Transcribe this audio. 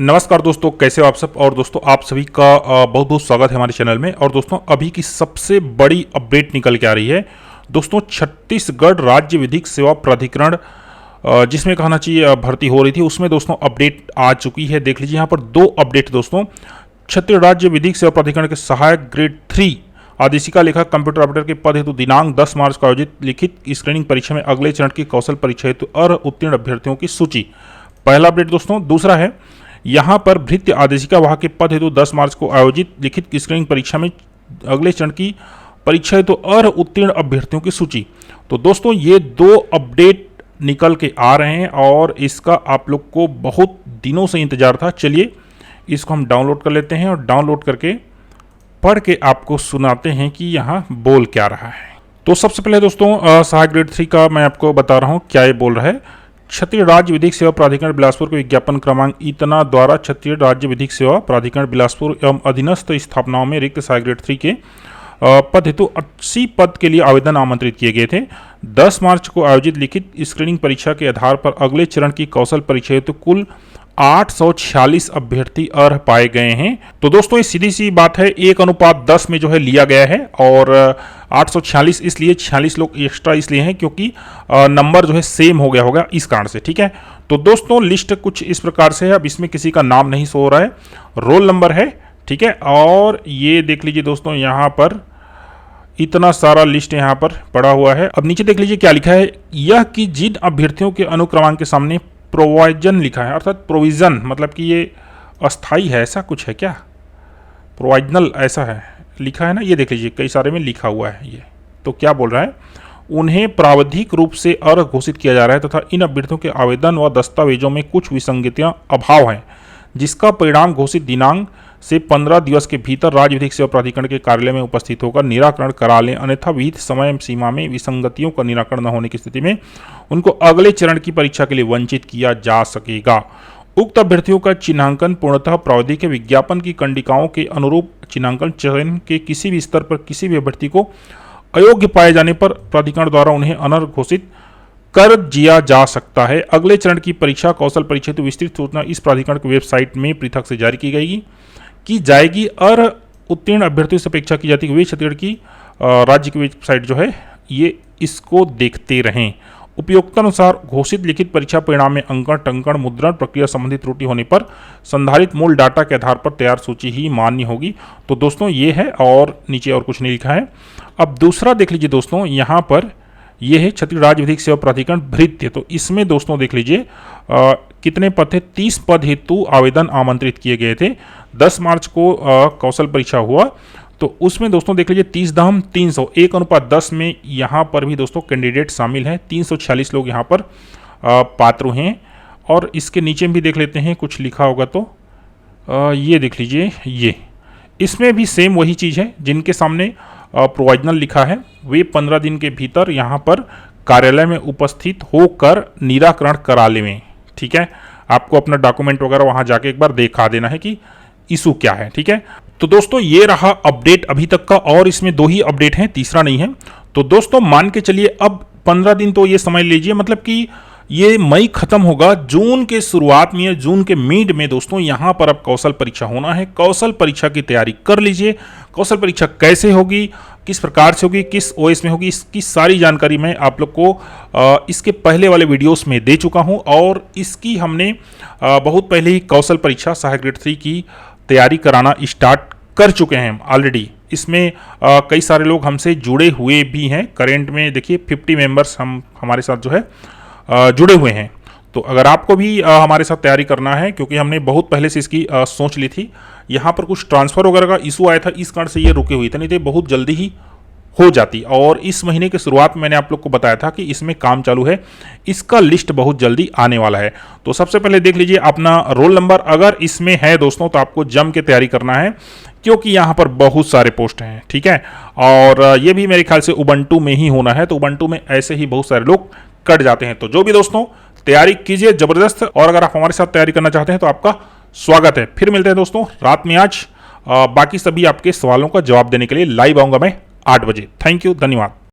नमस्कार दोस्तों, कैसे हो आप सब। और दोस्तों आप सभी का बहुत बहुत स्वागत है हमारे चैनल में। और दोस्तों अभी की सबसे बड़ी अपडेट निकल के आ रही है दोस्तों। छत्तीसगढ़ राज्य विधिक सेवा प्राधिकरण जिसमें कहना चाहिए भर्ती हो रही थी, उसमें दोस्तों अपडेट आ चुकी है। देख लीजिए यहाँ पर दो अपडेट दोस्तों। छत्तीसगढ़ राज्य विधिक सेवा प्राधिकरण के सहायक ग्रेड 3 आदेशिका लेखा कंप्यूटर ऑपरेटर के पद हेतु दिनांक 10 मार्च को आयोजित लिखित स्क्रीनिंग परीक्षा में अगले चरण की कौशल परीक्षा हेतु उत्तीर्ण अभ्यर्थियों की सूची। पहला अपडेट दोस्तों। दूसरा है यहाँ पर भृत्य आदेशिका वाहक के पद हेतु 10 मार्च को आयोजित लिखित स्क्रीनिंग परीक्षा में अगले चरण की परीक्षा हेतु उत्तीर्ण अभ्यर्थियों की सूची। तो दोस्तों ये दो अपडेट निकल के आ रहे हैं और इसका आप लोग को बहुत दिनों से इंतजार था। चलिए इसको हम डाउनलोड कर लेते हैं और डाउनलोड करके पढ़ के आपको सुनाते हैं कि यहाँ बोल क्या रहा है। तो सबसे पहले दोस्तों सहायक ग्रेड 3 का मैं आपको बता रहा हूँ क्या ये बोल रहा है। छत्तीसगढ़ राज्य विधिक सेवा प्राधिकरण बिलासपुर के विज्ञापन क्रमांक इतना द्वारा छत्तीसगढ़ राज्य विधिक सेवा प्राधिकरण बिलासपुर एवं अधीनस्थ स्थापनाओं में रिक्त सहायक ग्रेड 3 के पद हेतु 80 पद के लिए आवेदन आमंत्रित किए गए थे। 10 मार्च को आयोजित लिखित स्क्रीनिंग परीक्षा के आधार पर अगले चरण की कौशल परीक्षा हेतु कुल 846 अभ्यर्थी अर्ह पाए गए हैं। तो दोस्तों ये सीधी सी बात है, 1:10 में जो है लिया गया है। और 846 इसलिए 46 लोग एक्स्ट्रा इसलिए हैं क्योंकि नंबर जो है सेम हो गया होगा इस कारण से। ठीक है, तो दोस्तों लिस्ट कुछ इस प्रकार से है। अब इसमें किसी का नाम नहीं शो हो रहा है, रोल नंबर है। ठीक है, और ये देख लीजिए दोस्तों यहाँ पर इतना सारा लिस्ट यहाँ पर पड़ा हुआ है। अब नीचे देख लीजिए क्या लिखा है। यह कि जिन अभ्यर्थियों के अनुक्रमांक के सामने प्रोविजन लिखा है, अर्थात प्रोविजन मतलब कि ये अस्थाई है, ऐसा कुछ है क्या, प्रोविजनल ऐसा है लिखा है ना। ये देख लीजिए कई सारे में लिखा हुआ है ये। तो क्या बोल रहा है, उन्हें प्रावधिक रूप से अर्ह घोषित किया जा रहा है तथा इन अभ्यर्थियों के आवेदन व दस्तावेजों में कुछ विसंगतियां अभाव हैं, जिसका परिणाम घोषित दिनांक से 15 दिवस के भीतर राज्य विधिक सेवा प्राधिकरण के कार्यालय में उपस्थित होकर निराकरण करा लें, अन्यथा विहित समय सीमा में विसंगतियों का निराकरण न होने की स्थिति में उनको अगले चरण की परीक्षा के लिए वंचित किया जा सकेगा। उक्त अभ्यर्थियों का चिन्हांकन पूर्णतः प्रावधिक विज्ञापन की कंडिकाओं के अनुरूप चिन्हांकन चयन के किसी भी स्तर पर किसी भी अभ्यर्थी को अयोग्य पाए जाने पर प्राधिकरण द्वारा उन्हें अनर्ह घोषित कर दिया जा सकता है। अगले चरण की परीक्षा कौशल परीक्षा हेतु विस्तृत सूचना इस प्राधिकरण की वेबसाइट में पृथक से जारी की जाएगी। और उत्तीर्ण अभ्यर्थियों से अपेक्षा की जाती है वे छत्तीसगढ़ की राज्य की वेबसाइट जो है ये इसको देखते रहें। उपयोक्तानुसार घोषित लिखित परीक्षा परिणाम में अंकन टंकन मुद्रण प्रक्रिया संबंधी त्रुटि होने पर संधारित मूल डाटा के आधार पर तैयार सूची ही मान्य होगी। तो दोस्तों ये है और नीचे और कुछ नहीं लिखा है। अब दूसरा देख लीजिए दोस्तों, यहाँ पर यह है छत्तीसगढ़ राज्य विधिक सेवा प्राधिकरण भृत्य। तो इसमें दोस्तों देख लीजिए कितने पद थे, 30 पद हेतु आवेदन आमंत्रित किए गए थे। 10 मार्च को कौशल परीक्षा हुआ, तो उसमें दोस्तों देख लीजिए 30 दाम 300 1:10 में यहाँ पर भी दोस्तों कैंडिडेट शामिल हैं। 346 लोग यहाँ पर पात्र हैं। और इसके नीचे भी देख लेते हैं कुछ लिखा होगा तो ये देख लीजिए, ये इसमें भी सेम वही चीज़ है। जिनके सामने प्रोविजनल लिखा है वे 15 दिन के भीतर यहाँ पर कार्यालय में उपस्थित होकर निराकरण करा लें। ठीक है, आपको अपना डॉक्यूमेंट वगैरह वहाँ जाके एक बार दिखा देना है कि इशू क्या है। ठीक है, तो दोस्तों ये रहा अपडेट अभी तक का, और इसमें 2 ही अपडेट हैं, तीसरा नहीं है। तो दोस्तों मान के चलिए अब 15 दिन तो ये समझ लीजिए, मतलब कि ये मई खत्म होगा, जून के शुरुआत में, जून के मिड में दोस्तों यहाँ पर अब कौशल परीक्षा होना है। कौशल परीक्षा की तैयारी कर लीजिए। कौशल परीक्षा कैसे होगी, किस प्रकार से होगी, किस ओएस में होगी, इसकी सारी जानकारी मैं आप लोग को इसके पहले वाले वीडियोस में दे चुका हूँ। और इसकी हमने बहुत पहले ही कौशल परीक्षा सहायक ग्रेड 3 की तैयारी कराना स्टार्ट कर चुके हैं ऑलरेडी। इसमें कई सारे लोग हमसे जुड़े हुए भी हैं। करेंट में देखिए 50 मेंबर्स हमारे साथ जो है जुड़े हुए हैं। तो अगर आपको भी हमारे साथ तैयारी करना है, क्योंकि हमने बहुत पहले से इसकी सोच ली थी, यहाँ पर कुछ ट्रांसफ़र वगैरह का इशू आया था, इस कारण से ये रुके हुई थी, नहीं तो बहुत जल्दी ही हो जाती। और इस महीने के शुरुआत में मैंने आप लोग को बताया था कि इसमें काम चालू है, इसका लिस्ट बहुत जल्दी आने वाला है। तो सबसे पहले देख लीजिए अपना रोल नंबर, अगर इसमें है दोस्तों तो आपको जम के तैयारी करना है, क्योंकि यहाँ पर बहुत सारे पोस्ट हैं। ठीक है, और ये भी मेरे ख्याल से उबंटू में ही होना है, तो उबंटू में ऐसे ही बहुत सारे लोग कट जाते हैं। तो जो भी दोस्तों तैयारी कीजिए जबरदस्त, और अगर आप हमारे साथ तैयारी करना चाहते हैं तो आपका स्वागत है। फिर मिलते हैं दोस्तों रात में आज बाकी सभी आपके सवालों का जवाब देने के लिए। लाइव आऊंगा मैं 8 बजे। थैंक यू, धन्यवाद।